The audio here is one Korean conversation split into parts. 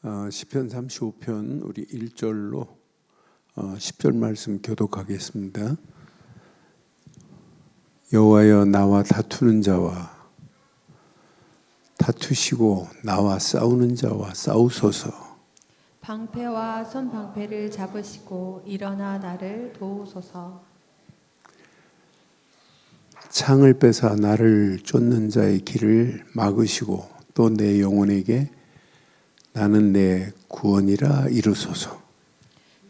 시편 35편 우리 1절로 10절 말씀 교독하겠습니다. 여호와여, 나와 다투는 자와 다투시고 나와 싸우는 자와 싸우소서. 방패와 손방패를 잡으시고 일어나 나를 도우소서. 창을 빼사 나를 쫓는 자의 길을 막으시고 또 내 영혼에게 나는 내 구원이라 이르소서.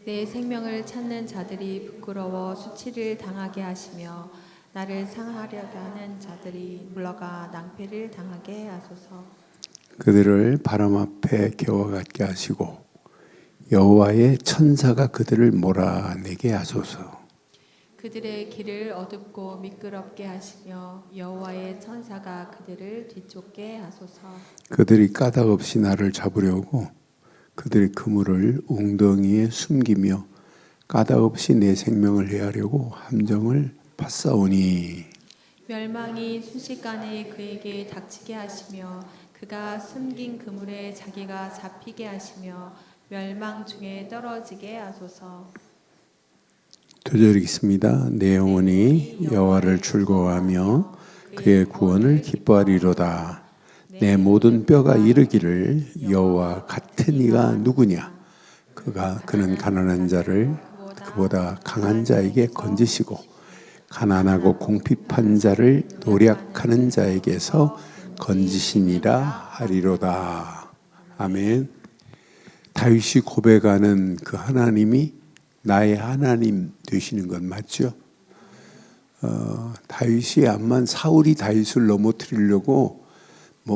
내 생명을 찾는 자들이 부끄러워 수치를 당하게 하시며 나를 상하려게 하는 자들이 물러가 낭패를 당하게 하소서. 그들을 바람 앞에 겨와 같게 하시고 여호와의 천사가 그들을 몰아내게 하소서. 그들의 길을 어둡고 미끄럽게 하시며 여호와의 천사가 그들을 뒤쫓게 하소서. 그들이 까닭 없이 나를 잡으려고 그들의 그물을 웅덩이에 숨기며 까닭 없이 내 생명을 해하려고 함정을 파싸우니. 멸망이 순식간에 그에게 닥치게 하시며 그가 숨긴 그물에 자기가 잡히게 하시며 멸망 중에 떨어지게 하소서. 2절 읽습니다. 내 영혼이 여호와를 즐거워하며 그의 구원을 기뻐하리로다. 내 모든 뼈가 이르기를 여호와 같은 이가 누구냐. 그는 가난한 자를 그보다 강한 자에게 건지시고 가난하고 궁핍한 자를 노략하는 자에게서 건지시니라 하리로다. 아멘. 다윗이 고백하는 그 하나님이 나의 하나님 되시는 건 맞죠? 다윗이 암만 사울이 다윗을 넘어뜨리려고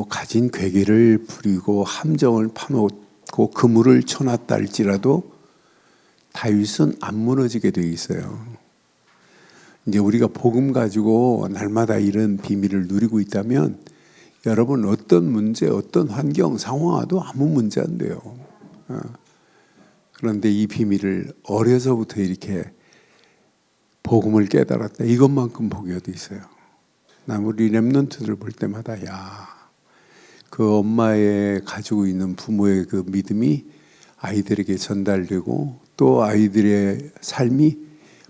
가진 괴계를 부리고 함정을 파놓고 그물을 쳐놨다 할지라도 다윗은 안 무너지게 돼 있어요. 이제 우리가 복음 가지고 날마다 이런 비밀을 누리고 있다면 여러분 어떤 문제, 어떤 환경, 상황 와도 아무 문제 안 돼요. 그런데 이 비밀을 어려서부터 이렇게 복음을 깨달았다. 이것만큼 복이 어디 있어요. 우리 렘넌트들 볼 때마다 그 엄마의 가지고 있는 부모의 그 믿음이 아이들에게 전달되고 또 아이들의 삶이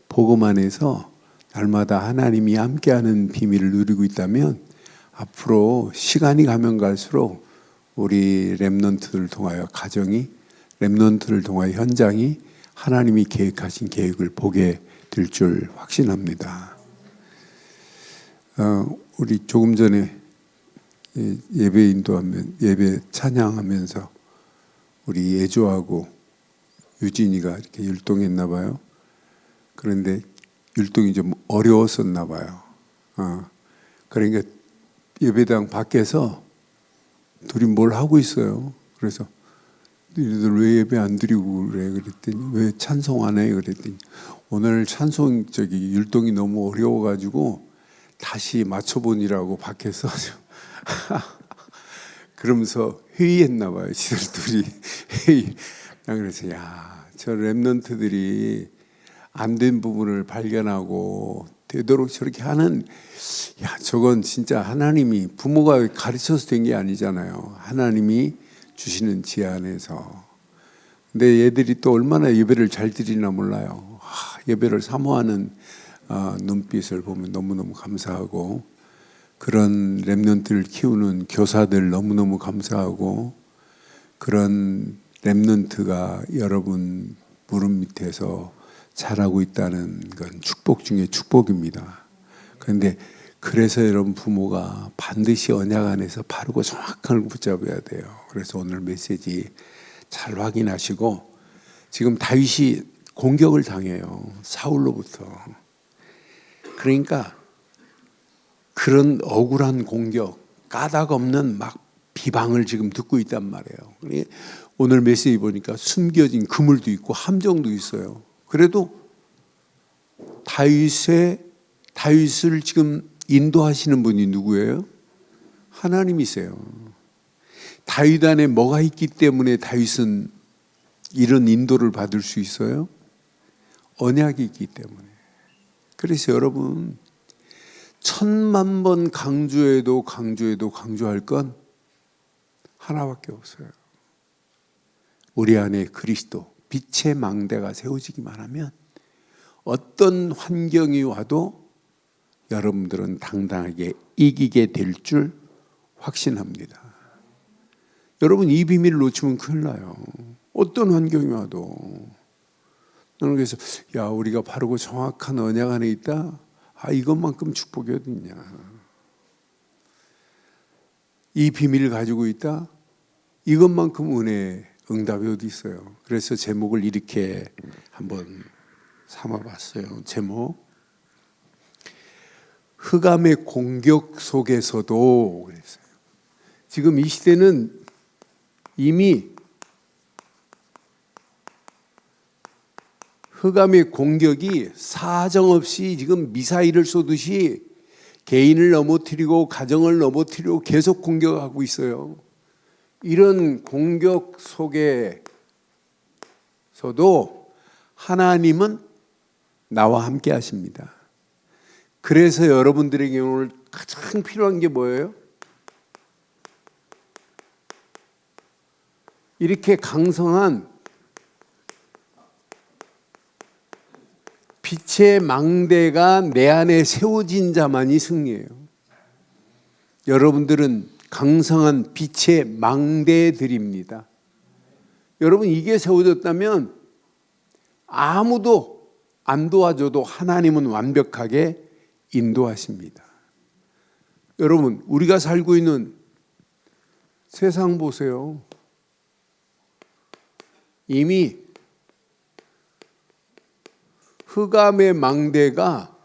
복음 안에서 날마다 하나님이 함께하는 비밀을 누리고 있다면 앞으로 시간이 가면 갈수록 우리 렘넌트들을 통하여 가정이 렘넌트를 통하여 현장이 하나님이 계획하신 계획을 보게 될 줄 확신합니다. 우리 조금 전에 예배 인도하면 예배 찬양하면서 우리 예조하고 유진이가 이렇게 율동했나 봐요. 그런데 율동이 좀 어려웠었나 봐요. 그러니까 예배당 밖에서 둘이 뭘 하고 있어요. 그래서 너희들 왜 예배 안 드리고 그래? 그랬더니 왜 찬송 안 해? 그랬더니 오늘 찬송 율동이 너무 어려워가지고 다시 맞춰보니라고 밖에서 그러면서 회의했나 봐요. 지들 둘이 회의. 그래서 저 렘넌트들이 안 된 부분을 발견하고 되도록 저렇게 하는 저건 진짜 하나님이 부모가 가르쳐서 된 게 아니잖아요. 하나님이 주시는 지혜 안에서. 근데 얘들이 또 얼마나 예배를 잘 드리나 몰라요. 예배를 사모하는 눈빛을 보면 너무너무 감사하고 그런 렘넌트를 키우는 교사들 너무너무 감사하고 그런 렘넌트가 여러분 무릎 밑에서 자라고 있다는 건 축복 중에 축복입니다. 그런데 그래서 여러분 부모가 반드시 언약 안에서 바르고 정확한 걸 붙잡아야 돼요. 그래서 오늘 메시지 잘 확인하시고 지금 다윗이 공격을 당해요. 사울로부터. 그러니까 그런 억울한 공격, 까닭 없는 비방을 지금 듣고 있단 말이에요. 오늘 메시지 보니까 숨겨진 그물도 있고 함정도 있어요. 그래도 다윗을 지금 인도하시는 분이 누구예요? 하나님이세요. 다윗 안에 뭐가 있기 때문에 다윗은 이런 인도를 받을 수 있어요? 언약이 있기 때문에. 그래서 여러분 1000만 번 강조해도 강조할 건 하나밖에 없어요. 우리 안에 그리스도 빛의 망대가 세워지기만 하면 어떤 환경이 와도 여러분들은 당당하게 이기게 될 줄 확신합니다. 여러분 이 비밀을 놓치면 큰일 나요. 어떤 환경이 와도. 저는 그래서 우리가 바르고 정확한 언약 안에 있다. 이것만큼 축복이 어딨냐. 이 비밀을 가지고 있다. 이것만큼 은혜의 응답이 어디 있어요. 그래서 제목을 이렇게 한번 삼아봤어요. 제목 흑암의 공격 속에서도 그랬어요. 지금 이 시대는 이미 흑암의 공격이 사정없이 지금 미사일을 쏘듯이 개인을 넘어뜨리고 가정을 넘어뜨리고 계속 공격하고 있어요. 이런 공격 속에서도 하나님은 나와 함께 하십니다. 그래서 여러분들에게 오늘 가장 필요한 게 뭐예요? 이렇게 강성한 빛의 망대가 내 안에 세워진 자만이 승리해요. 여러분들은 강성한 빛의 망대들입니다. 여러분 이게 세워졌다면 아무도 안 도와줘도 하나님은 완벽하게 인도하십니다. 여러분 우리가 살고 있는 세상 보세요. 이미 흑암의 망대가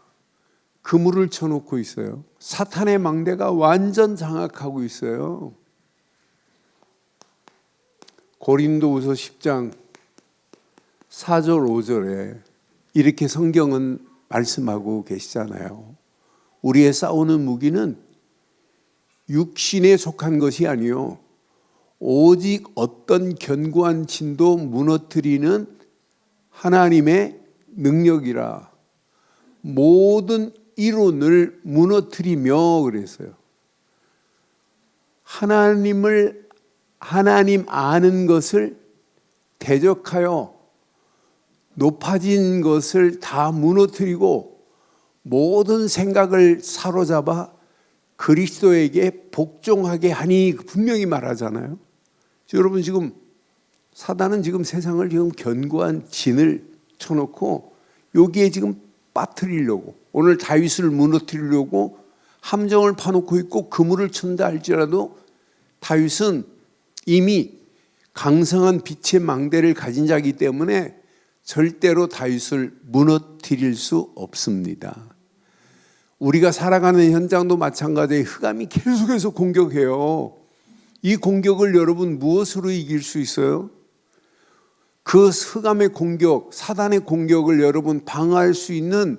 그물을 쳐놓고 있어요. 사탄의 망대가 완전 장악하고 있어요. 고린도후서 10장 4절 5절에 이렇게 성경은 말씀하고 계시잖아요. 우리의 싸우는 무기는 육신에 속한 것이 아니요 오직 어떤 견고한 진도 무너뜨리는 하나님의 능력이라. 모든 이론을 무너뜨리며 그랬어요. 하나님 아는 것을 대적하여 높아진 것을 다 무너뜨리고 모든 생각을 사로잡아 그리스도에게 복종하게 하니 분명히 말하잖아요. 여러분 지금 사단은 지금 세상을 지금 견고한 진을 쳐놓고 여기에 지금 빠뜨리려고 오늘 다윗을 무너뜨리려고 함정을 파놓고 있고 그물을 쳤다 할지라도 다윗은 이미 강성한 빛의 망대를 가진 자이기 때문에 절대로 다윗을 무너뜨릴 수 없습니다. 우리가 살아가는 현장도 마찬가지에 흑암이 계속해서 공격해요. 이 공격을 여러분 무엇으로 이길 수 있어요? 그 흑암의 공격, 사단의 공격을 여러분 방어할 수 있는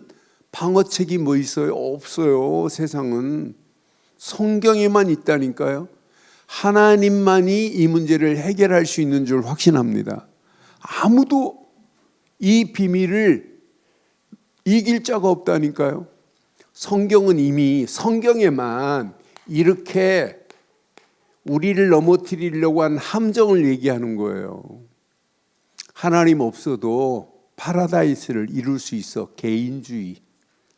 방어책이 뭐 있어요? 없어요. 세상은 성경에만 있다니까요. 하나님만이 이 문제를 해결할 수 있는 줄 확신합니다. 아무도 이 비밀을 이길 자가 없다니까요. 성경은 이미 성경에만 이렇게 우리를 넘어뜨리려고 한 함정을 얘기하는 거예요. 하나님 없어도 파라다이스를 이룰 수 있어. 개인주의,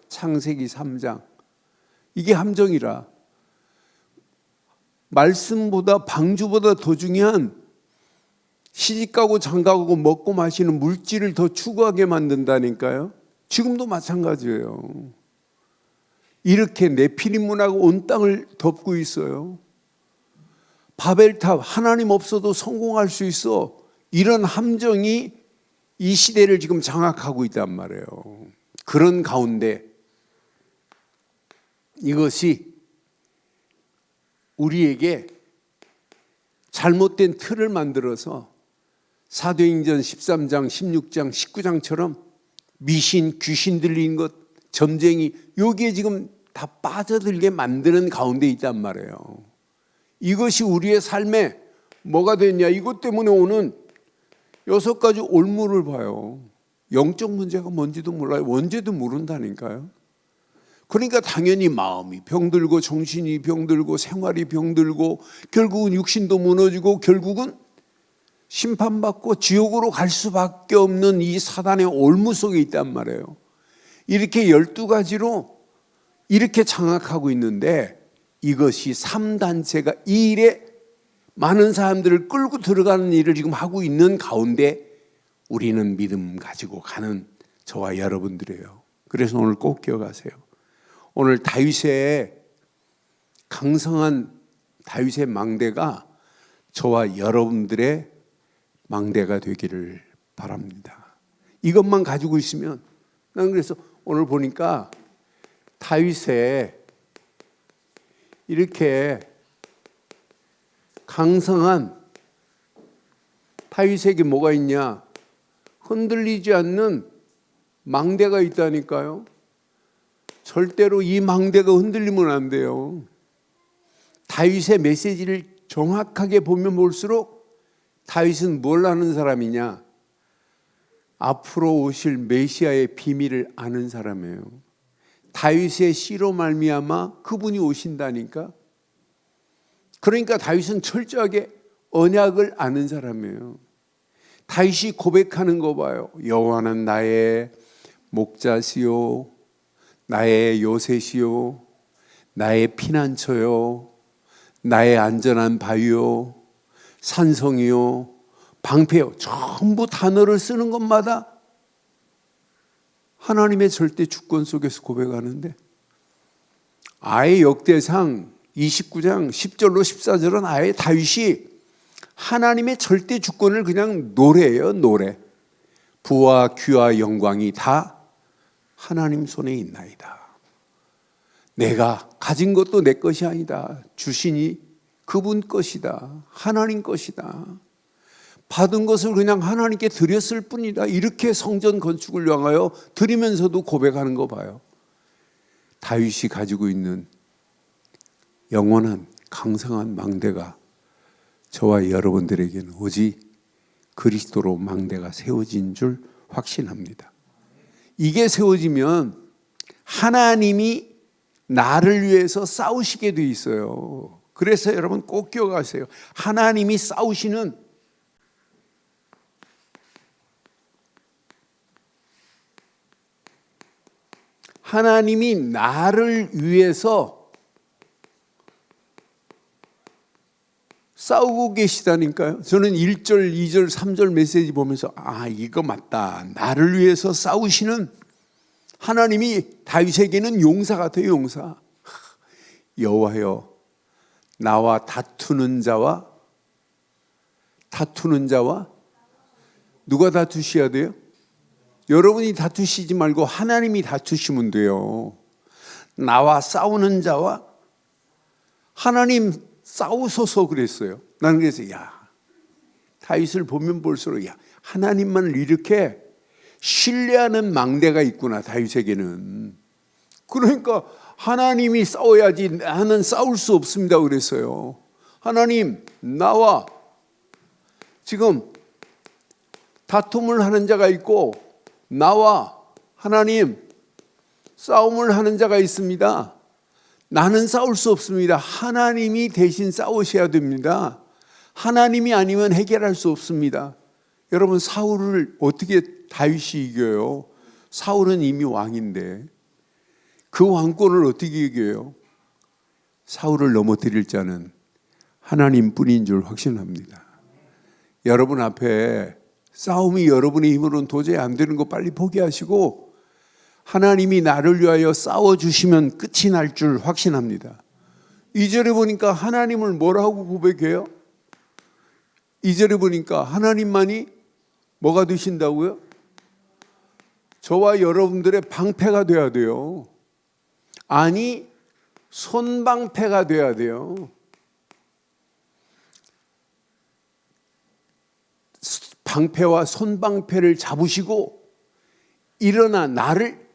창세기 3장. 이게 함정이라. 말씀보다 방주보다 더 중요한 시집가고 장가가고 먹고 마시는 물질을 더 추구하게 만든다니까요. 지금도 마찬가지예요. 이렇게 네피림 문화가 온 땅을 덮고 있어요. 바벨탑 하나님 없어도 성공할 수 있어. 이런 함정이 이 시대를 지금 장악하고 있단 말이에요. 그런 가운데 이것이 우리에게 잘못된 틀을 만들어서 사도행전 13장, 16장, 19장처럼 미신, 귀신 들린 것, 점쟁이 여기에 지금 다 빠져들게 만드는 가운데 있단 말이에요. 이것이 우리의 삶에 뭐가 됐냐? 이것 때문에 오는 6가지 올무를 봐요. 영적 문제가 뭔지도 몰라요. 뭔지도 모른다니까요. 그러니까 당연히 마음이 병들고 정신이 병들고 생활이 병들고 결국은 육신도 무너지고 결국은 심판받고 지옥으로 갈 수밖에 없는 이 사단의 올무 속에 있단 말이에요. 이렇게 12가지로 이렇게 장악하고 있는데, 이것이 3단체가 이 일에 많은 사람들을 끌고 들어가는 일을 지금 하고 있는 가운데 우리는 믿음 가지고 가는 저와 여러분들이에요. 그래서 오늘 꼭 기억하세요. 오늘 다윗의 강성한 다윗의 망대가 저와 여러분들의 망대가 되기를 바랍니다. 이것만 가지고 있으면, 난 그래서 오늘 보니까 다윗의 이렇게 강성한 다윗에게 뭐가 있냐? 흔들리지 않는 망대가 있다니까요. 절대로 이 망대가 흔들리면 안 돼요. 다윗의 메시지를 정확하게 보면 볼수록 다윗은 뭘 아는 사람이냐? 앞으로 오실 메시아의 비밀을 아는 사람이에요. 다윗의 씨로 말미암아 그분이 오신다니까. 그러니까 다윗은 철저하게 언약을 아는 사람이에요. 다윗이 고백하는 거 봐요. 여호와는 나의 목자시요, 나의 요새시요, 나의 피난처요, 나의 안전한 바위요, 산성이요, 방패요. 전부 단어를 쓰는 것마다 하나님의 절대 주권 속에서 고백하는데, 아예 역대상 29장 10절로 14절은 아예 다윗이 하나님의 절대 주권을 그냥 노래예요. 노래. 부와 귀와 영광이 다 하나님 손에 있나이다. 내가 가진 것도 내 것이 아니다. 주시니 그분 것이다. 하나님 것이다. 받은 것을 그냥 하나님께 드렸을 뿐이다. 이렇게 성전 건축을 향하여 드리면서도 고백하는 거 봐요. 다윗이 가지고 있는 영원한 강성한 망대가 저와 여러분들에게는 오직 그리스도로 망대가 세워진 줄 확신합니다. 이게 세워지면 하나님이 나를 위해서 싸우시게 돼 있어요. 그래서 여러분 꼭 기억하세요. 하나님이 싸우시는, 하나님이 나를 위해서 싸우고 계시다니까요. 저는 1절, 2절, 3절 메시지 보면서 이거 맞다. 나를 위해서 싸우시는 하나님이 다윗에게는 용사 같아요. 용사. 여호와여, 나와 다투는 자와 누가 다투셔야 돼요? 여러분이 다투시지 말고 하나님이 다투시면 돼요. 나와 싸우는 자와 하나님 싸우소서 그랬어요. 나는 그래서 다윗을 보면 볼수록 하나님만을 이렇게 신뢰하는 망대가 있구나, 다윗에게는. 그러니까 하나님이 싸워야지 나는 싸울 수 없습니다 그랬어요. 하나님, 나와 지금 다툼을 하는 자가 있고 나와 하나님 싸움을 하는 자가 있습니다. 나는 싸울 수 없습니다. 하나님이 대신 싸우셔야 됩니다. 하나님이 아니면 해결할 수 없습니다. 여러분, 사울을 어떻게 다윗이 이겨요? 사울은 이미 왕인데 그 왕권을 어떻게 이겨요? 사울을 넘어뜨릴 자는 하나님뿐인 줄 확신합니다. 여러분 앞에 싸움이 여러분의 힘으로는 도저히 안 되는 거 빨리 포기하시고 하나님이 나를 위하여 싸워주시면 끝이 날 줄 확신합니다. 2절에 보니까 하나님을 뭐라고 고백해요? 2절에 보니까 하나님만이 뭐가 되신다고요? 저와 여러분들의 방패가 돼야 돼요. 아니, 손방패가 돼야 돼요. 방패와 손방패를 잡으시고 일어나 나를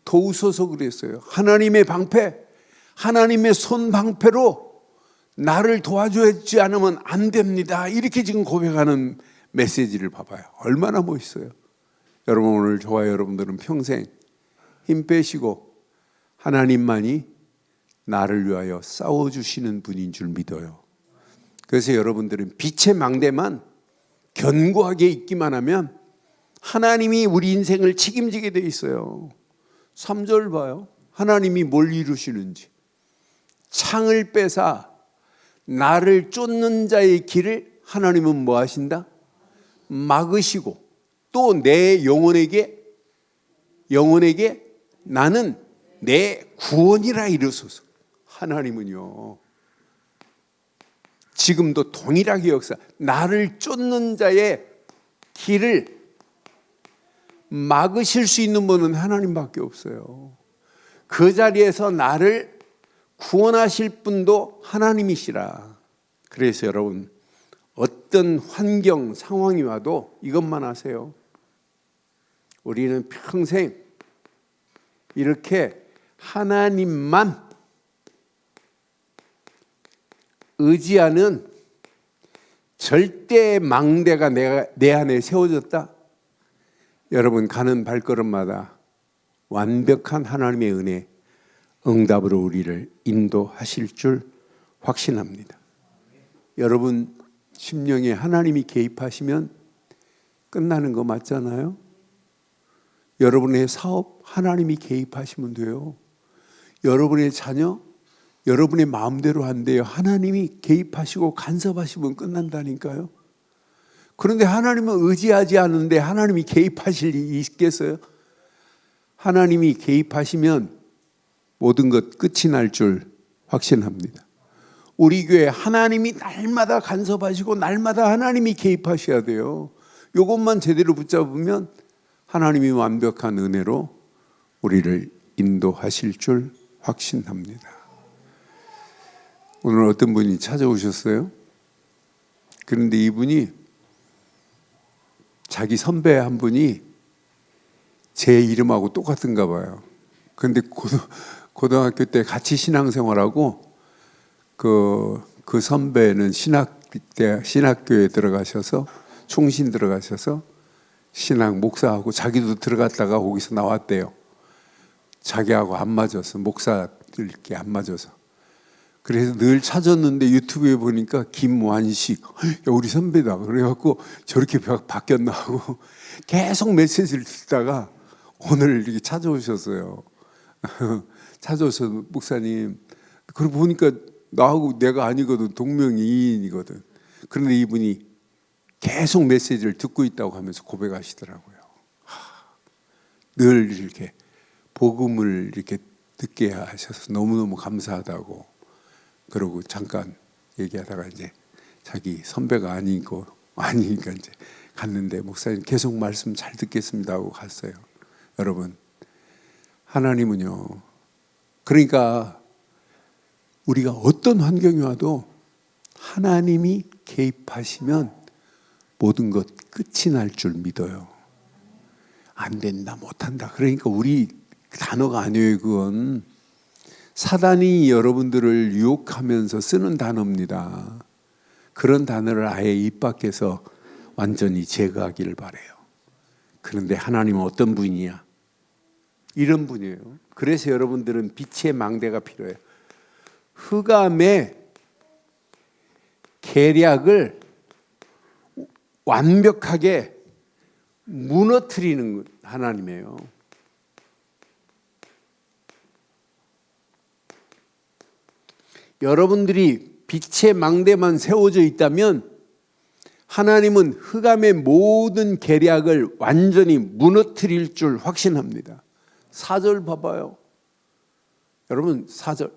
도우소서 그랬어요. 하나님의 방패, 하나님의 손방패로 나를 도와주지 않으면 안 됩니다. 이렇게 지금 고백하는 메시지를 봐봐요. 얼마나 멋있어요. 여러분, 오늘 저와 여러분들은 평생 힘 빼시고 하나님만이 나를 위하여 싸워주시는 분인 줄 믿어요. 그래서 여러분들은 빛의 망대만 견고하게 있기만 하면 하나님이 우리 인생을 책임지게 돼 있어요. 3절 봐요. 하나님이 뭘 이루시는지. 창을 빼사 나를 쫓는 자의 길을 하나님은 뭐 하신다? 막으시고 또 내 영혼에게 나는 내 구원이라 이르소서. 하나님은요 지금도 동일하게 나를 쫓는 자의 길을 막으실 수 있는 분은 하나님밖에 없어요. 그 자리에서 나를 구원하실 분도 하나님이시라. 그래서 여러분 어떤 환경 상황이 와도 이것만 아세요. 우리는 평생 이렇게 하나님만 의지하는 절대 망대가 내 안에 세워졌다. 여러분 가는 발걸음마다 완벽한 하나님의 은혜, 응답으로 우리를 인도하실 줄 확신합니다. 여러분 심령에 하나님이 개입하시면 끝나는 거 맞잖아요. 여러분의 사업 하나님이 개입하시면 돼요. 여러분의 자녀 여러분의 마음대로 안 돼요. 하나님이 개입하시고 간섭하시면 끝난다니까요. 그런데 하나님은 의지하지 않는데 하나님이 개입하실 일이 있겠어요? 하나님이 개입하시면 모든 것 끝이 날 줄 확신합니다. 우리 교회 하나님이 날마다 간섭하시고 날마다 하나님이 개입하셔야 돼요. 이것만 제대로 붙잡으면 하나님이 완벽한 은혜로 우리를 인도하실 줄 확신합니다. 오늘 어떤 분이 찾아오셨어요? 그런데 이분이 자기 선배 한 분이 제 이름하고 똑같은가 봐요. 그런데 고등학교 때 같이 신앙생활하고 그 선배는 신학교에 들어가셔서 총신 들어가셔서 신학 목사하고 자기도 들어갔다가 거기서 나왔대요. 자기하고 안 맞아서 목사들께 안 맞아서. 그래서 늘 찾았는데 유튜브에 보니까 김완식 우리 선배다 그래갖고 저렇게 바뀌었나 하고 계속 메시지를 듣다가 오늘 이렇게 찾아오셨어요. 찾아오셔서 목사님 그러고 보니까 나하고 내가 아니거든. 동명이인이거든. 그런데 이분이 계속 메시지를 듣고 있다고 하면서 고백하시더라고요. 늘 이렇게 복음을 이렇게 듣게 하셔서 너무너무 감사하다고. 그러고 잠깐 얘기하다가 이제 자기 선배가 아니니까 이제 갔는데 목사님 계속 말씀 잘 듣겠습니다 하고 갔어요. 여러분 하나님은요. 그러니까 우리가 어떤 환경이 와도 하나님이 개입하시면 모든 것 끝이 날 줄 믿어요. 안 된다, 못한다. 그러니까 우리 단어가 아니에요. 그건 사단이 여러분들을 유혹하면서 쓰는 단어입니다. 그런 단어를 아예 입 밖에서 완전히 제거하기를 바라요. 그런데 하나님은 어떤 분이냐? 이런 분이에요. 그래서 여러분들은 빛의 망대가 필요해요. 흑암의 계략을 완벽하게 무너뜨리는 하나님이에요. 여러분들이 빛의 망대만 세워져 있다면 하나님은 흑암의 모든 계략을 완전히 무너뜨릴 줄 확신합니다. 4절 봐봐요. 여러분 4절.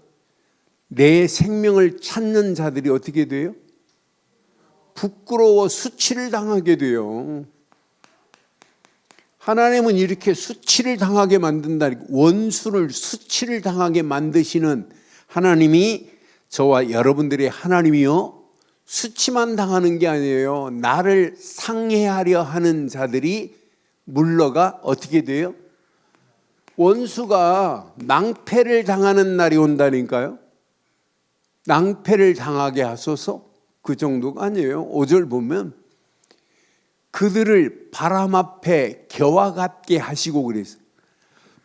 내 생명을 찾는 자들이 어떻게 돼요? 부끄러워 수치를 당하게 돼요. 하나님은 이렇게 수치를 당하게 만든다니, 원수를 수치를 당하게 만드시는 하나님이 저와 여러분들의 하나님이요, 수치만 당하는 게 아니에요. 나를 상해하려 하는 자들이 물러가 어떻게 돼요? 원수가 낭패를 당하는 날이 온다니까요. 낭패를 당하게 하소서. 그 정도가 아니에요. 5절 보면 그들을 바람 앞에 겨와 같게 하시고 그랬어요.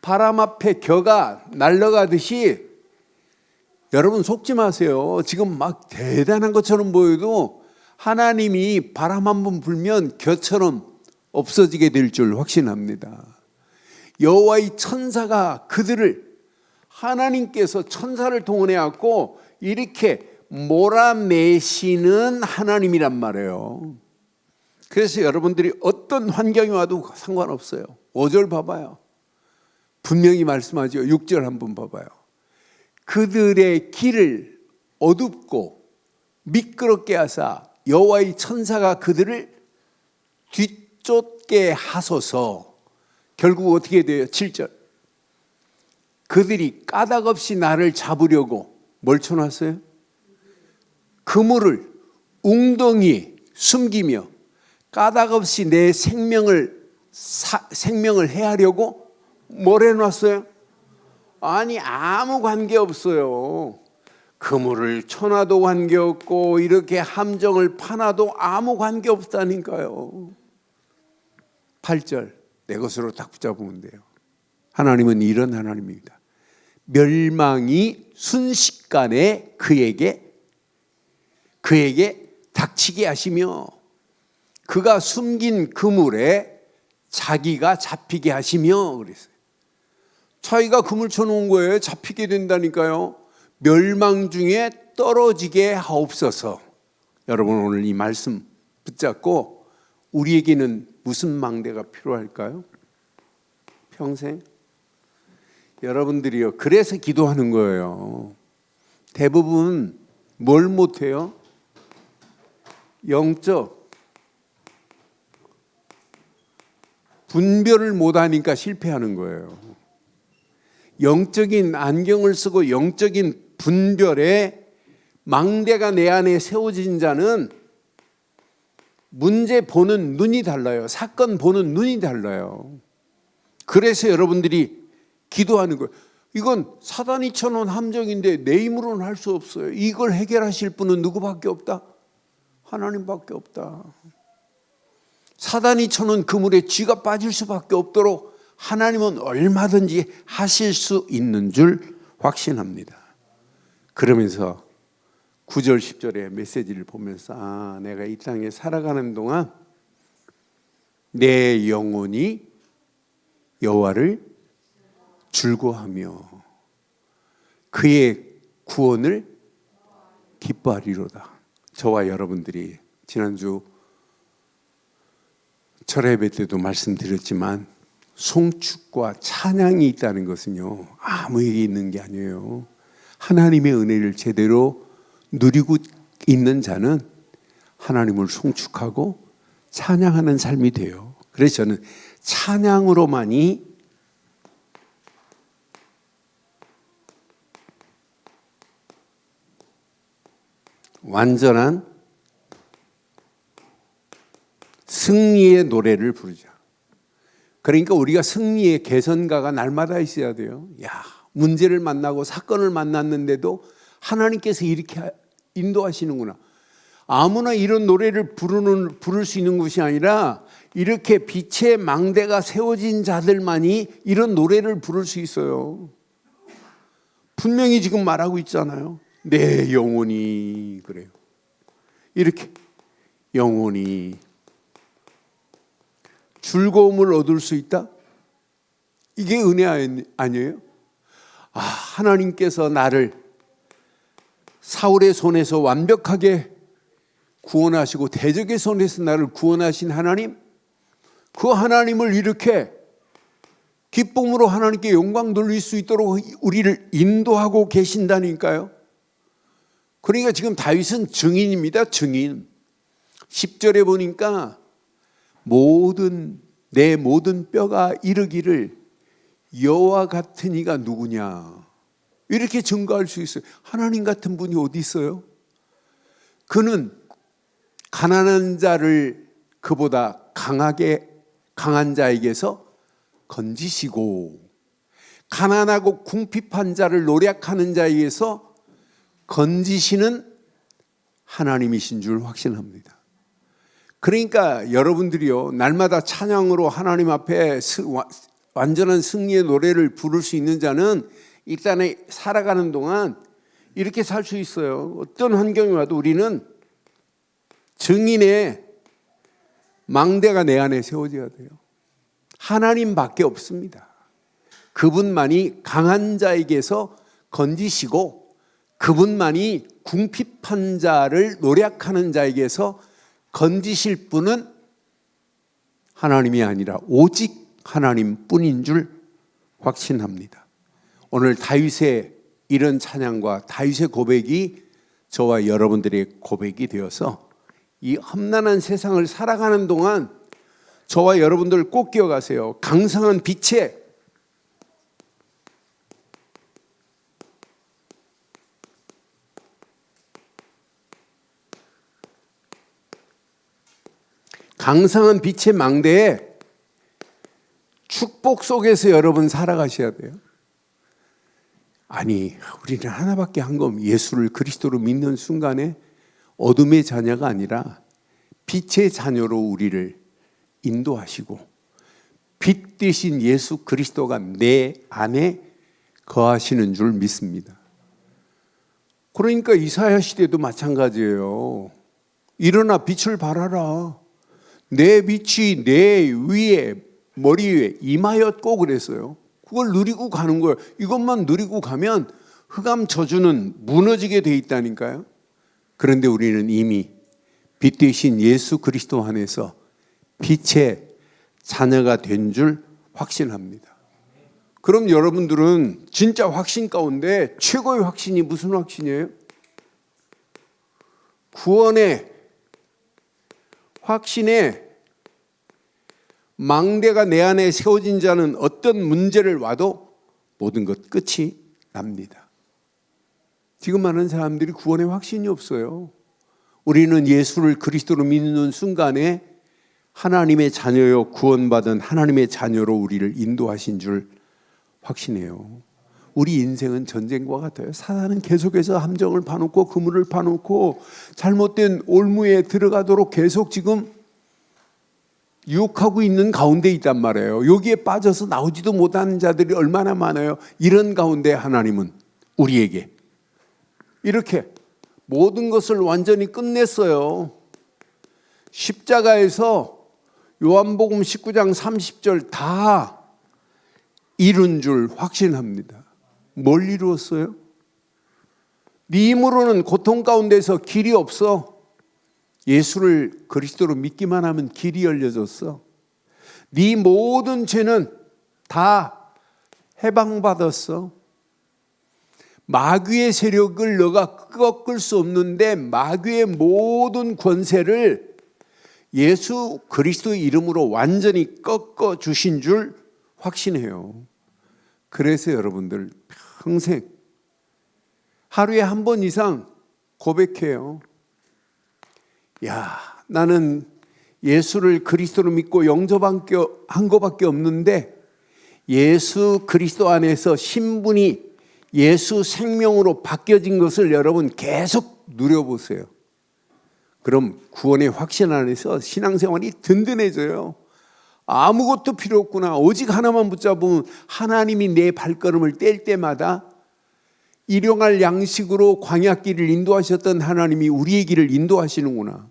바람 앞에 겨가 날아가듯이, 여러분 속지 마세요. 지금 막 대단한 것처럼 보여도 하나님이 바람 한 번 불면 겨처럼 없어지게 될 줄 확신합니다. 여호와의 천사가 그들을, 하나님께서 천사를 동원해 갖고 이렇게 몰아내시는 하나님이란 말이에요. 그래서 여러분들이 어떤 환경이 와도 상관없어요. 5절 봐봐요. 분명히 말씀하죠. 6절 한번 봐봐요. 그들의 길을 어둡고 미끄럽게 하사 여호와의 천사가 그들을 뒤쫓게 하소서. 결국 어떻게 돼요? 7절. 그들이 까닭없이 나를 잡으려고 뭘 쳐놨어요? 그물을 웅덩이에 숨기며 까닭없이 내 생명을 해하려고 뭘 해놨어요? 아니, 아무 관계없어요. 그물을 쳐놔도 관계없고 이렇게 함정을 파놔도 아무 관계없다니까요. 8절 내 것으로 딱 붙잡으면 돼요. 하나님은 이런 하나님입니다. 멸망이 순식간에 그에게 닥치게 하시며 그가 숨긴 그물에 자기가 잡히게 하시며 그랬어요. 자기가 그물 쳐놓은 거예요. 잡히게 된다니까요. 멸망 중에 떨어지게 하옵소서. 여러분 오늘 이 말씀 붙잡고 우리에게는 무슨 망대가 필요할까요? 평생? 여러분들이요. 그래서 기도하는 거예요. 대부분 뭘 못해요? 영적 분별을 못하니까 실패하는 거예요. 영적인 안경을 쓰고 영적인 분별에 망대가 내 안에 세워진 자는 문제 보는 눈이 달라요. 사건 보는 눈이 달라요. 그래서 여러분들이 기도하는 거예요. 이건 사단이 쳐놓은 함정인데 내 힘으로는 할 수 없어요. 이걸 해결하실 분은 누구밖에 없다? 하나님밖에 없다. 사단이 쳐놓은 그물에 쥐가 빠질 수밖에 없도록 하나님은 얼마든지 하실 수 있는 줄 확신합니다. 그러면서 9절 10절의 메시지를 보면서 내가 이 땅에 살아가는 동안 내 영혼이 여호와를 즐거워하며 그의 구원을 기뻐하리로다. 저와 여러분들이 지난주 철회 예배 때도 말씀드렸지만 송축과 찬양이 있다는 것은요, 아무에게 있는 게 아니에요. 하나님의 은혜를 제대로 누리고 있는 자는 하나님을 송축하고 찬양하는 삶이 돼요. 그래서 저는 찬양으로만이 완전한 승리의 노래를 부르자. 그러니까 우리가 승리의 개선가가 날마다 있어야 돼요. 문제를 만나고 사건을 만났는데도 하나님께서 이렇게 인도하시는구나. 아무나 이런 노래를 부를 수 있는 것이 아니라 이렇게 빛의 망대가 세워진 자들만이 이런 노래를 부를 수 있어요. 분명히 지금 말하고 있잖아요. 내 영혼이 그래요. 이렇게 영혼이 즐거움을 얻을 수 있다? 이게 은혜 아니에요? 하나님께서 나를 사울의 손에서 완벽하게 구원하시고 대적의 손에서 나를 구원하신 하나님, 그 하나님을 이렇게 기쁨으로 하나님께 영광 돌릴 수 있도록 우리를 인도하고 계신다니까요. 그러니까 지금 다윗은 증인입니다. 증인. 10절에 보니까 내 모든 뼈가 이르기를 여호와 같은 이가 누구냐, 이렇게 증거할 수 있어요. 하나님 같은 분이 어디 있어요? 그는 가난한 자를 그보다 강한 자에게서 건지시고 가난하고 궁핍한 자를 노력하는 자에게서 건지시는 하나님이신 줄 확신합니다. 그러니까 여러분들이요, 날마다 찬양으로 하나님 앞에 완전한 승리의 노래를 부를 수 있는 자는 이 땅에 살아가는 동안 이렇게 살 수 있어요. 어떤 환경이 와도 우리는 증인의 망대가 내 안에 세워져야 돼요. 하나님밖에 없습니다. 그분만이 강한 자에게서 건지시고 그분만이 궁핍한 자를 노력하는 자에게서 건지실 분은 하나님이 아니라 오직 하나님뿐인 줄 확신합니다. 오늘 다윗의 이런 찬양과 다윗의 고백이 저와 여러분들의 고백이 되어서 이 험난한 세상을 살아가는 동안 저와 여러분들 꼭 기억하세요. 강성한 빛에 망대에 축복 속에서 여러분 살아가셔야 돼요. 아니, 우리는 하나밖에 한 거 예수를 그리스도로 믿는 순간에 어둠의 자녀가 아니라 빛의 자녀로 우리를 인도하시고 빛 대신 예수 그리스도가 내 안에 거하시는 줄 믿습니다. 그러니까 이사야 시대도 마찬가지예요. 일어나 빛을 발하라. 내 빛이 내 위에 머리 위에 임하였고 그랬어요. 그걸 누리고 가는 거예요. 이것만 누리고 가면 흑암 저주는 무너지게 돼 있다니까요. 그런데 우리는 이미 빛 대신 예수 그리스도 안에서 빛의 자녀가 된 줄 확신합니다. 그럼 여러분들은 진짜 확신 가운데 최고의 확신이 무슨 확신이에요? 구원의 확신에 망대가 내 안에 세워진 자는 어떤 문제를 와도 모든 것 끝이 납니다. 지금 많은 사람들이 구원의 확신이 없어요. 우리는 예수를 그리스도로 믿는 순간에 하나님의 자녀요 구원받은 하나님의 자녀로 우리를 인도하신 줄 확신해요. 우리 인생은 전쟁과 같아요. 사단은 계속해서 함정을 파놓고 그물을 파놓고 잘못된 올무에 들어가도록 계속 지금 유혹하고 있는 가운데 있단 말이에요. 여기에 빠져서 나오지도 못하는 자들이 얼마나 많아요. 이런 가운데 하나님은 우리에게 이렇게 모든 것을 완전히 끝냈어요. 십자가에서 요한복음 19장 30절 다 이룬 줄 확신합니다. 뭘 이루었어요? 네 힘으로는 고통 가운데서 길이 없어. 예수를 그리스도로 믿기만 하면 길이 열려졌어. 네 모든 죄는 다 해방받았어. 마귀의 세력을 너가 꺾을 수 없는데 마귀의 모든 권세를 예수 그리스도의 이름으로 완전히 꺾어 주신 줄 확신해요. 그래서 여러분들 평생 하루에 한 번 이상 고백해요. 야, 나는 예수를 그리스도로 믿고 영접한 것밖에 없는데 예수 그리스도 안에서 신분이 예수 생명으로 바뀌어진 것을 여러분 계속 누려보세요. 그럼 구원의 확신 안에서 신앙생활이 든든해져요. 아무것도 필요 없구나. 오직 하나만 붙잡으면 하나님이 내 발걸음을 뗄 때마다 일용할 양식으로 광야길을 인도하셨던 하나님이 우리의 길을 인도하시는구나.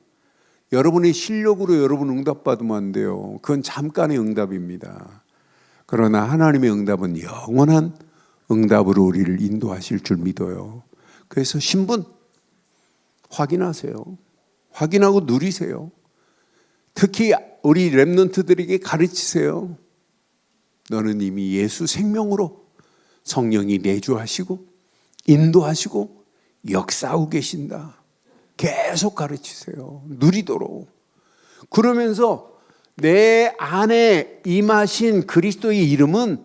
여러분의 실력으로 여러분 응답받으면 안 돼요. 그건 잠깐의 응답입니다. 그러나 하나님의 응답은 영원한 응답으로 우리를 인도하실 줄 믿어요. 그래서 신분 확인하세요. 확인하고 누리세요. 특히 우리 렘넌트들에게 가르치세요. 너는 이미 예수 생명으로 성령이 내주하시고 인도하시고 역사하고 계신다. 계속 가르치세요. 누리도록. 그러면서 내 안에 임하신 그리스도의 이름은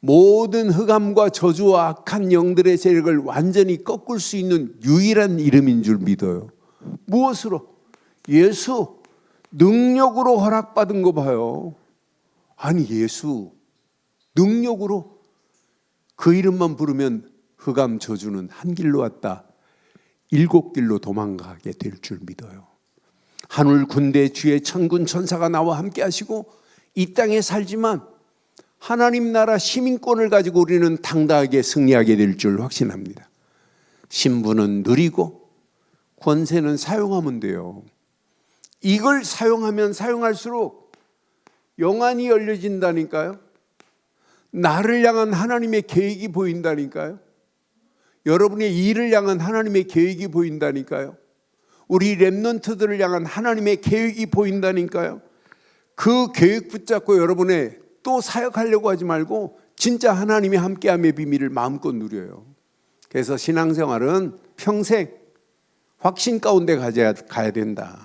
모든 흑암과 저주와 악한 영들의 세력을 완전히 꺾을 수 있는 유일한 이름인 줄 믿어요. 무엇으로? 예수 능력으로 허락받은 거 봐요. 아니 예수 능력으로 그 이름만 부르면 흑암 저주는 한 길로 왔다 7길로 도망가게 될 줄 믿어요. 하늘 군대 주의 천군 천사가 나와 함께 하시고 이 땅에 살지만 하나님 나라 시민권을 가지고 우리는 당당하게 승리하게 될 줄 확신합니다. 신분은 누리고 권세는 사용하면 돼요. 이걸 사용하면 사용할수록 영안이 열려진다니까요. 나를 향한 하나님의 계획이 보인다니까요. 여러분의 일을 향한 하나님의 계획이 보인다니까요. 우리 렘넌트들을 향한 하나님의 계획이 보인다니까요. 그 계획 붙잡고 여러분의 또 사역하려고 하지 말고 진짜 하나님이 함께함의 비밀을 마음껏 누려요. 그래서 신앙생활은 평생 확신 가운데 가야 된다.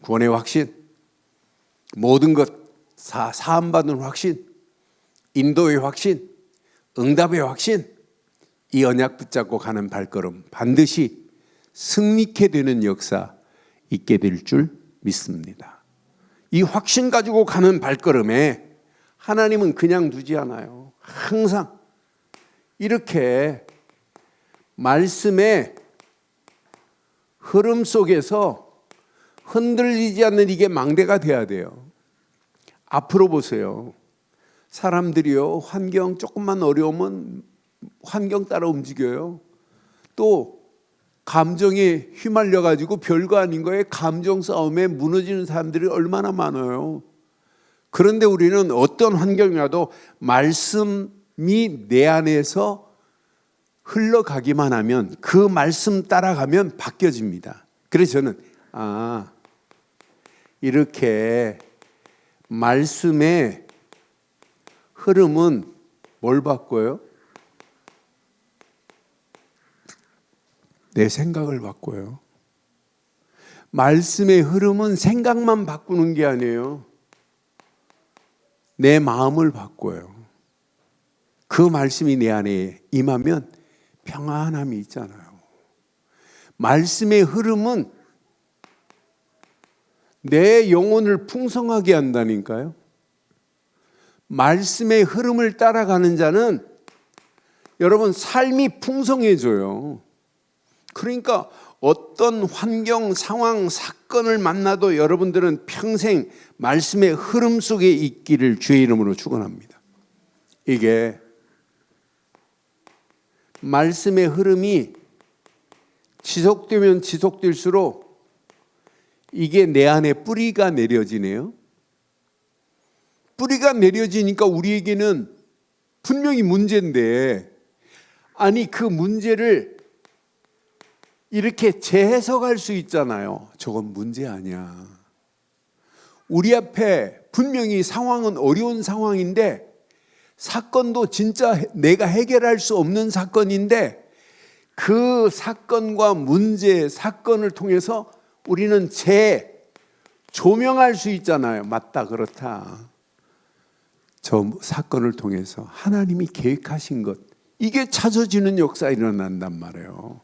구원의 확신, 모든 것 사함받는 확신, 인도의 확신, 응답의 확신, 이 언약 붙잡고 가는 발걸음 반드시 승리케 되는 역사 있게 될 줄 믿습니다. 이 확신 가지고 가는 발걸음에 하나님은 그냥 두지 않아요. 항상 이렇게 말씀의 흐름 속에서 흔들리지 않는 이게 망대가 돼야 돼요. 앞으로 보세요. 사람들이요, 환경 조금만 어려우면 환경 따라 움직여요. 또 감정에 휘말려 가지고 별거 아닌 거에 감정 싸움에 무너지는 사람들이 얼마나 많아요. 그런데 우리는 어떤 환경이라도 말씀이 내 안에서 흘러가기만 하면 그 말씀 따라가면 바뀌어집니다. 그래서 저는 이렇게 말씀의 흐름은 뭘 바꿔요? 내 생각을 바꿔요. 말씀의 흐름은 생각만 바꾸는 게 아니에요. 내 마음을 바꿔요. 그 말씀이 내 안에 임하면 평안함이 있잖아요. 말씀의 흐름은 내 영혼을 풍성하게 한다니까요. 말씀의 흐름을 따라가는 자는 여러분 삶이 풍성해져요. 그러니까 어떤 환경, 상황, 사건을 만나도 여러분들은 평생 말씀의 흐름 속에 있기를 주의 이름으로 축원합니다. 이게 말씀의 흐름이 지속되면 지속될수록 이게 내 안에 뿌리가 내려지네요. 뿌리가 내려지니까 우리에게는 분명히 문제인데, 아니 그 문제를 이렇게 재해석할 수 있잖아요. 저건 문제 아니야. 우리 앞에 분명히 상황은 어려운 상황인데, 사건도 진짜 내가 해결할 수 없는 사건인데, 그 사건과 문제, 사건을 통해서 우리는 조명할 수 있잖아요. 맞다, 그렇다. 저 사건을 통해서 하나님이 계획하신 것, 이게 찾아지는 역사가 일어난단 말이에요.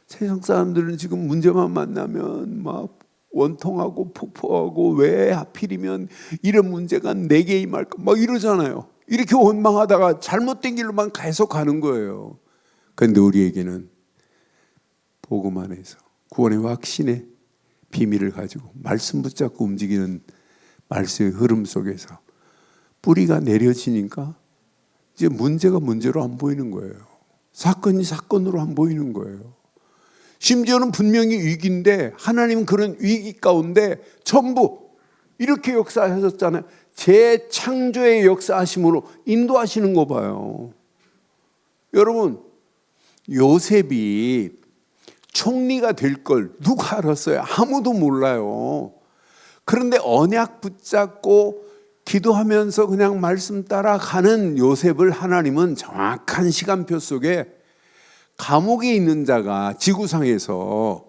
세상 사람들은 지금 문제만 만나면 막 원통하고 폭포하고 왜 하필이면 이런 문제가 내게 임할까 막 이러잖아요. 이렇게 원망하다가 잘못된 길로만 계속 가는 거예요. 그런데 우리에게는 복음 안에서 구원의 확신의 비밀을 가지고 말씀 붙잡고 움직이는 말씀의 흐름 속에서 뿌리가 내려지니까 이제 문제가 문제로 안 보이는 거예요. 사건이 사건으로 안 보이는 거예요. 심지어는 분명히 위기인데 하나님은 그런 위기 가운데 전부 이렇게 역사하셨잖아요. 재창조의 역사하심으로 인도하시는 거 봐요. 여러분, 요셉이 총리가 될 걸 누가 알았어요? 아무도 몰라요. 그런데 언약 붙잡고 기도하면서 그냥 말씀 따라가는 요셉을 하나님은 정확한 시간표 속에 감옥에 있는 자가 지구상에서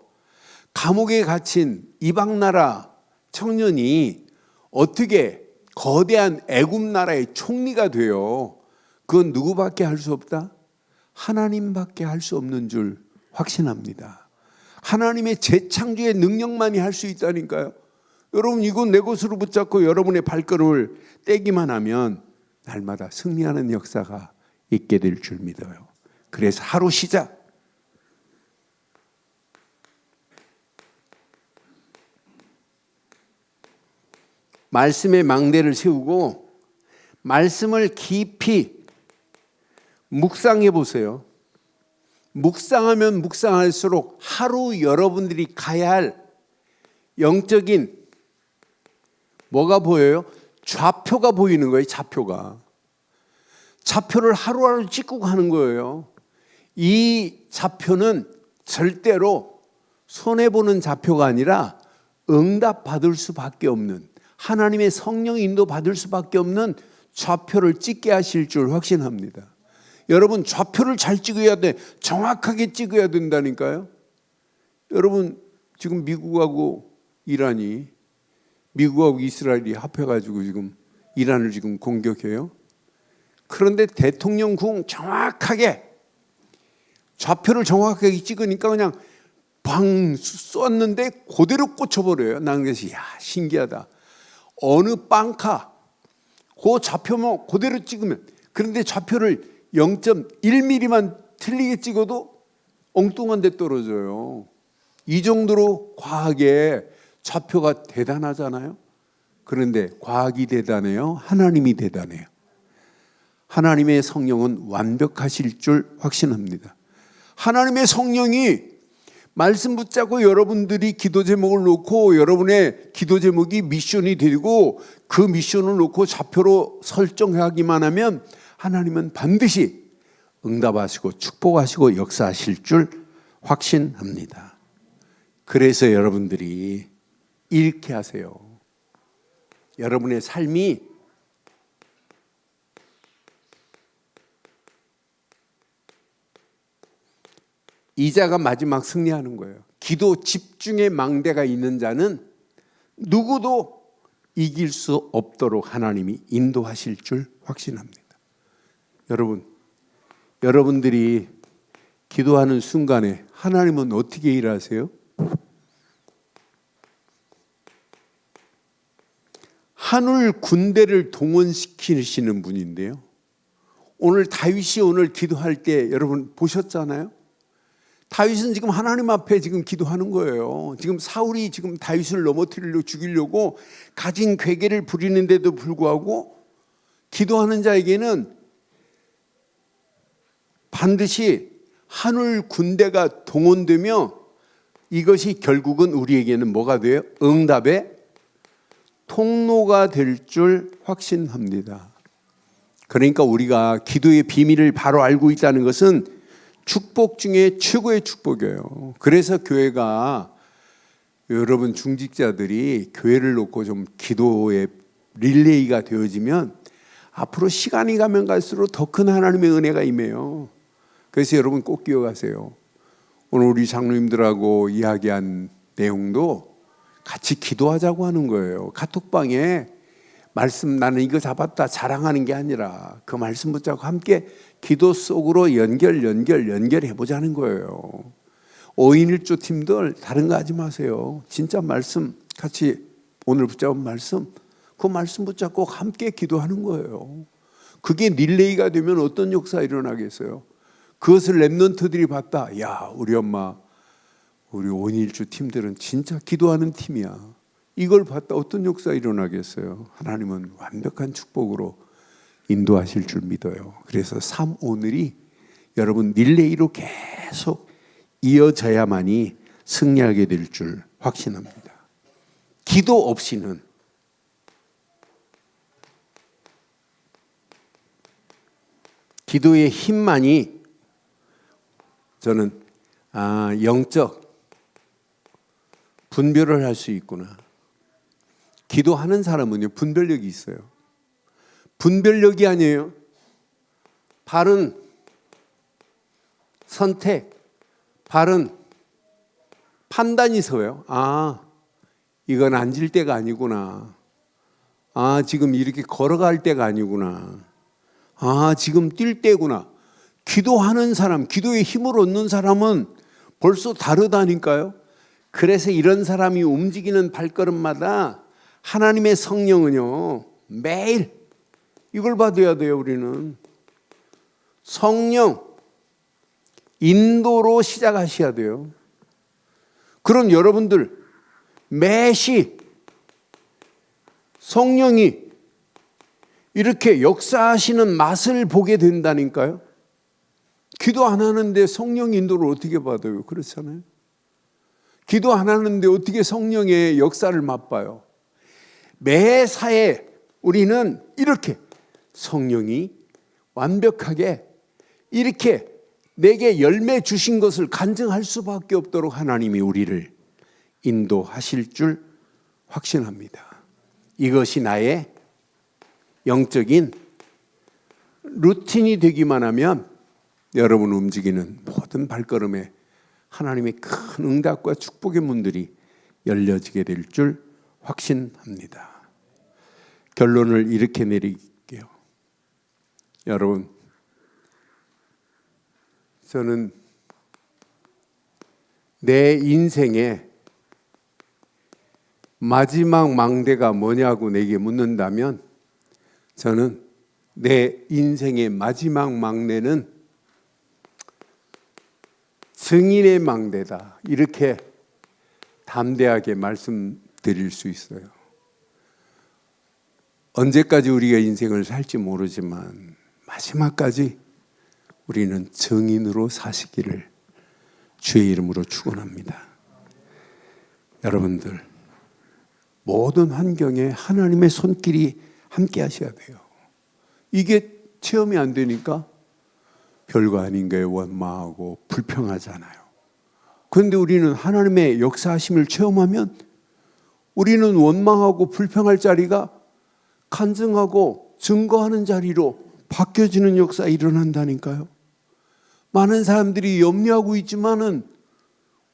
감옥에 갇힌 이방나라 청년이 어떻게 거대한 애굽 나라의 총리가 돼요? 그건 누구밖에 할 수 없다? 하나님밖에 할 수 없는 줄 확신합니다. 하나님의 재창조의 능력만이 할 수 있다니까요. 여러분, 이곳 내 곳으로 붙잡고 여러분의 발걸음을 떼기만 하면 날마다 승리하는 역사가 있게 될 줄 믿어요. 그래서 하루 시작, 말씀의 망대를 세우고 말씀을 깊이 묵상해 보세요. 묵상하면 묵상할수록 하루 여러분들이 가야 할 영적인 뭐가 보여요? 좌표가 보이는 거예요. 좌표를 하루하루 찍고 가는 거예요. 이 좌표는 절대로 손해보는 좌표가 아니라 응답 받을 수밖에 없는, 하나님의 성령 인도 받을 수밖에 없는 좌표를 찍게 하실 줄 확신합니다. 여러분, 좌표를 잘 찍어야 돼. 정확하게 찍어야 된다니까요. 여러분, 지금 미국하고 이스라엘이 합해가지고 지금 이란을 지금 공격해요. 그런데 대통령궁 정확하게 좌표를 정확하게 찍으니까 그냥 방 쐈는데 그대로 꽂혀버려요. 나는 그래서 신기하다. 어느 빵카 그 좌표만 그대로 찍으면, 그런데 좌표를 0.1mm만 틀리게 찍어도 엉뚱한 데 떨어져요. 이 정도로 과학의 좌표가 대단하잖아요. 그런데 과학이 대단해요? 하나님이 대단해요? 하나님의 성령은 완벽하실 줄 확신합니다. 하나님의 성령이 말씀 붙잡고 여러분들이 기도 제목을 놓고 여러분의 기도 제목이 미션이 되고 그 미션을 놓고 좌표로 설정하기만 하면 하나님은 반드시 응답하시고 축복하시고 역사하실 줄 확신합니다. 그래서 여러분들이 이렇게 하세요. 여러분의 삶이 이자가 마지막 승리하는 거예요. 기도 집중의 망대가 있는 자는 누구도 이길 수 없도록 하나님이 인도하실 줄 확신합니다. 여러분들이 기도하는 순간에 하나님은 어떻게 일하세요? 하늘 군대를 동원시키시는 분인데요. 오늘 다윗이 오늘 기도할 때 여러분 보셨잖아요? 다윗은 지금 하나님 앞에 지금 기도하는 거예요. 지금 사울이 지금 다윗을 넘어뜨리려고 죽이려고 가진 괴계를 부리는데도 불구하고 기도하는 자에게는 반드시 하늘 군대가 동원되며 이것이 결국은 우리에게는 뭐가 돼요? 응답의 통로가 될 줄 확신합니다. 그러니까 우리가 기도의 비밀을 바로 알고 있다는 것은 축복 중에 최고의 축복이에요. 그래서 교회가 여러분 중직자들이 교회를 놓고 좀 기도의 릴레이가 되어지면 앞으로 시간이 가면 갈수록 더 큰 하나님의 은혜가 임해요. 그래서 여러분 꼭 기억하세요. 오늘 우리 장로님들하고 이야기한 내용도 같이 기도하자고 하는 거예요. 카톡방에 말씀 나는 이거 잡았다 자랑하는 게 아니라 그 말씀 붙잡고 함께 기도 속으로 연결해보자는 거예요. 5인 1조 팀들 다른 거 하지 마세요. 진짜 말씀 같이 오늘 붙잡은 말씀, 그 말씀 붙잡고 함께 기도하는 거예요. 그게 릴레이가 되면 어떤 역사가 일어나겠어요? 그것을 랩런트들이 봤다. 야, 우리 엄마, 우리 5인 1조 팀들은 진짜 기도하는 팀이야. 이걸 봤다 어떤 역사가 일어나겠어요? 하나님은 완벽한 축복으로 인도하실 줄 믿어요. 그래서 3오늘이 여러분 릴레이로 계속 이어져야만이 승리하게 될 줄 확신합니다. 기도 없이는 기도의 힘만이 저는 영적 분별을 할 수 있구나. 기도하는 사람은요 분별력이 있어요. 분별력이 아니에요. 바른 선택, 바른 판단이 서요. 이건 앉을 때가 아니구나. 지금 이렇게 걸어갈 때가 아니구나. 지금 뛸 때구나. 기도하는 사람, 기도의 힘을 얻는 사람은 벌써 다르다니까요. 그래서 이런 사람이 움직이는 발걸음마다 하나님의 성령은요 매일 이걸 받아야 돼요. 우리는 성령 인도로 시작하셔야 돼요. 그럼 여러분들 매시 성령이 이렇게 역사하시는 맛을 보게 된다니까요. 기도 안 하는데 성령 인도를 어떻게 받아요? 그렇잖아요. 기도 안 하는데 어떻게 성령의 역사를 맛봐요? 매사에 우리는 이렇게 성령이 완벽하게 이렇게 내게 열매 주신 것을 간증할 수밖에 없도록 하나님이 우리를 인도하실 줄 확신합니다. 이것이 나의 영적인 루틴이 되기만 하면 여러분 움직이는 모든 발걸음에 하나님의 큰 응답과 축복의 문들이 열려지게 될 줄 확신합니다. 결론을 이렇게 내릴게요. 여러분, 저는 내 인생의 마지막 망대가 뭐냐고 내게 묻는다면 저는 내 인생의 마지막 망대는 증인의 망대다. 이렇게 담대하게 말씀드릴 수 있어요. 언제까지 우리가 인생을 살지 모르지만 마지막까지 우리는 증인으로 사시기를 주의 이름으로 축원합니다. 여러분들 모든 환경에 하나님의 손길이 함께 하셔야 돼요. 이게 체험이 안 되니까 별거 아닌 거에 원망하고 불평하잖아요. 그런데 우리는 하나님의 역사하심을 체험하면 우리는 원망하고 불평할 자리가 간증하고 증거하는 자리로 바뀌어지는 역사가 일어난다니까요. 많은 사람들이 염려하고 있지만은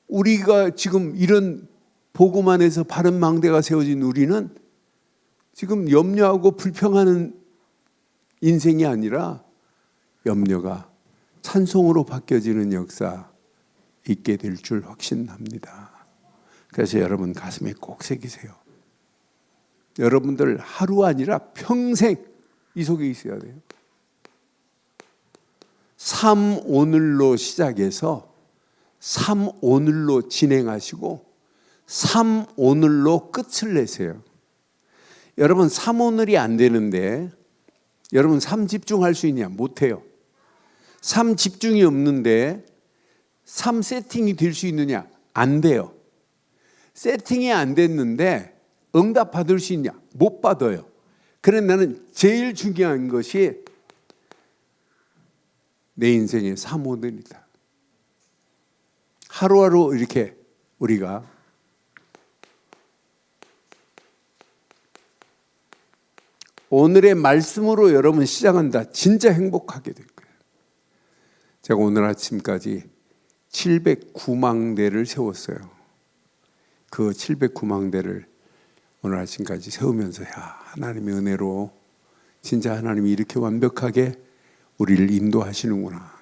우리가 지금 이런 복음 안에서 바른 망대가 세워진 우리는 지금 염려하고 불평하는 인생이 아니라 염려가 찬송으로 바뀌어지는 역사 있게 될 줄 확신합니다. 그래서 여러분 가슴에 꼭 새기세요. 여러분들 하루 아니라 평생 이 속에 있어야 돼요. 삶 오늘로 시작해서 삶 오늘로 진행하시고 삶 오늘로 끝을 내세요. 여러분 삶 오늘이 안 되는데 여러분 삶 집중할 수 있냐? 못해요. 삶 집중이 없는데 삶 세팅이 될 수 있느냐? 안 돼요. 세팅이 안 됐는데 응답 받을 수 있냐? 못 받아요. 그래 나는 제일 중요한 것이 내 인생의 삶 오늘이다. 하루하루 이렇게 우리가 오늘의 말씀으로 여러분 시작한다. 진짜 행복하게 될 거예요. 제가 오늘 아침까지 709망대를 세웠어요. 그 709망대를 오늘 아침까지 세우면서 하나님의 은혜로 진짜 하나님이 이렇게 완벽하게 우리를 인도하시는구나.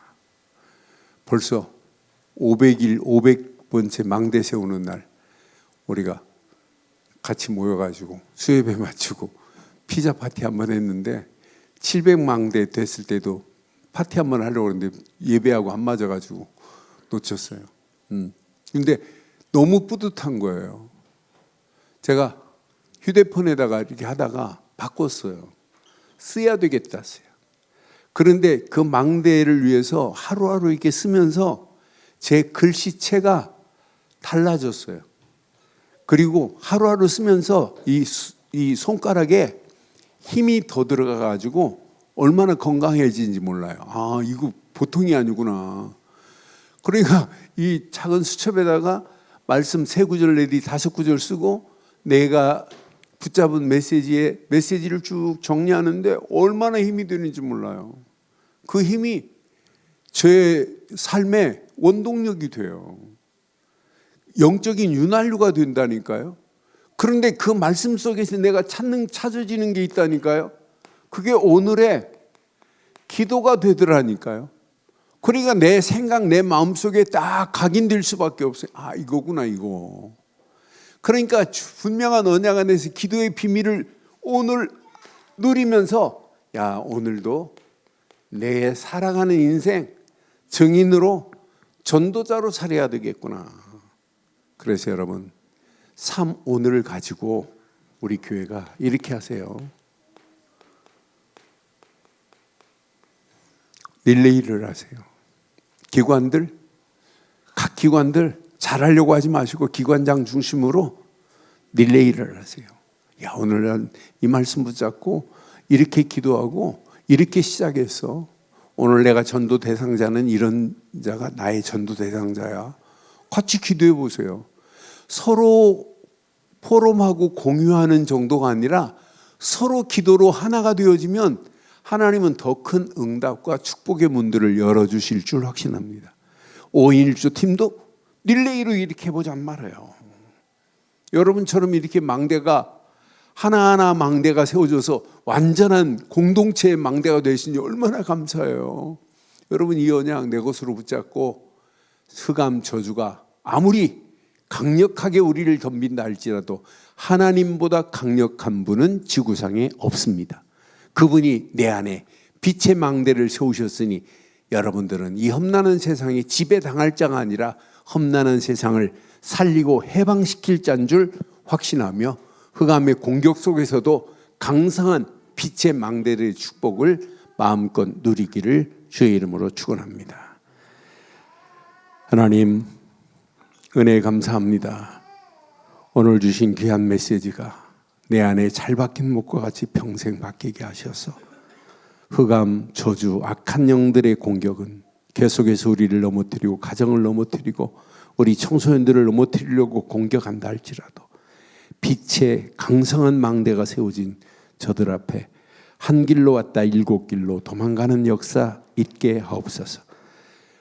벌써 500일 500번째 망대 세우는 날 우리가 같이 모여가지고 수협에 맞추고 피자 파티 한번 했는데 700망대 됐을 때도 파티 한번 하려고 했는데 예배하고 안 맞아가지고 놓쳤어요. 근데 너무 뿌듯한 거예요. 제가 휴대폰에다가 이렇게 하다가 바꿨어요. 써야 되겠다. 그런데 그 망대를 위해서 하루하루 이렇게 쓰면서 제 글씨체가 달라졌어요. 그리고 하루하루 쓰면서 이 손가락에 힘이 더 들어가가지고 얼마나 건강해지는지 몰라요. 아, 이거 보통이 아니구나. 그러니까 이 작은 수첩에다가 말씀 3구절 내지 5구절 쓰고 내가 붙잡은 메시지를 쭉 정리하는데 얼마나 힘이 되는지 몰라요. 그 힘이 제 삶의 원동력이 돼요. 영적인 윤활유가 된다니까요. 그런데 그 말씀 속에서 내가 찾아지는 게 있다니까요. 그게 오늘의 기도가 되더라니까요. 그러니까 내 생각, 내 마음속에 딱 각인될 수밖에 없어요. 아, 이거구나, 이거. 그러니까 분명한 언약 안에서 기도의 비밀을 오늘 누리면서 야, 오늘도 내 살아가는 인생 증인으로 전도자로 살아야 되겠구나. 그래서 여러분 삶 오늘을 가지고 우리 교회가 이렇게 하세요. 릴레이를 하세요. 기관들, 각 기관들 잘하려고 하지 마시고 기관장 중심으로 릴레이를 하세요. 야, 오늘 이 말씀 붙잡고 이렇게 기도하고 이렇게 시작했어. 오늘 내가 전도 대상자는 이런 자가 나의 전도 대상자야. 같이 기도해 보세요. 서로 포럼하고 공유하는 정도가 아니라 서로 기도로 하나가 되어지면 하나님은 더 큰 응답과 축복의 문들을 열어주실 줄 확신합니다. 5인 1조 팀도 릴레이로 이렇게 해보자 말아요. 여러분처럼 이렇게 망대가 하나하나 망대가 세워져서 완전한 공동체의 망대가 되시니 얼마나 감사해요. 여러분, 이 언약 내 것으로 붙잡고 흑암 저주가 아무리 강력하게 우리를 덤빈다 할지라도 하나님보다 강력한 분은 지구상에 없습니다. 그분이 내 안에 빛의 망대를 세우셨으니 여러분들은 이 험난한 세상에 지배당할 자가 아니라 험난한 세상을 살리고 해방시킬 자인 줄 확신하며 흑암의 공격 속에서도 강성한 빛의 망대의 축복을 마음껏 누리기를 주의 이름으로 축원합니다. 하나님, 은혜 감사합니다. 오늘 주신 귀한 메시지가 내 안에 잘 박힌 목과 같이 평생 박히게 하셔서 흑암, 저주, 악한 영들의 공격은 계속해서 우리를 넘어뜨리고 가정을 넘어뜨리고 우리 청소년들을 넘어뜨리려고 공격한다 할지라도 빛의 강성한 망대가 세워진 저들 앞에 한 길로 왔다 7길로 도망가는 역사 있게 하옵소서.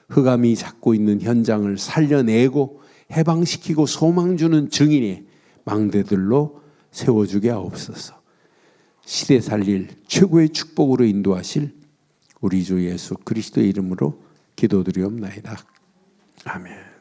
흑암이 잡고 있는 현장을 살려내고 해방시키고 소망 주는 증인의 망대들로 세워주게 하옵소서. 시대 살릴 최고의 축복으로 인도하실 우리 주 예수 그리스도의 이름으로 기도드리옵나이다. 아멘.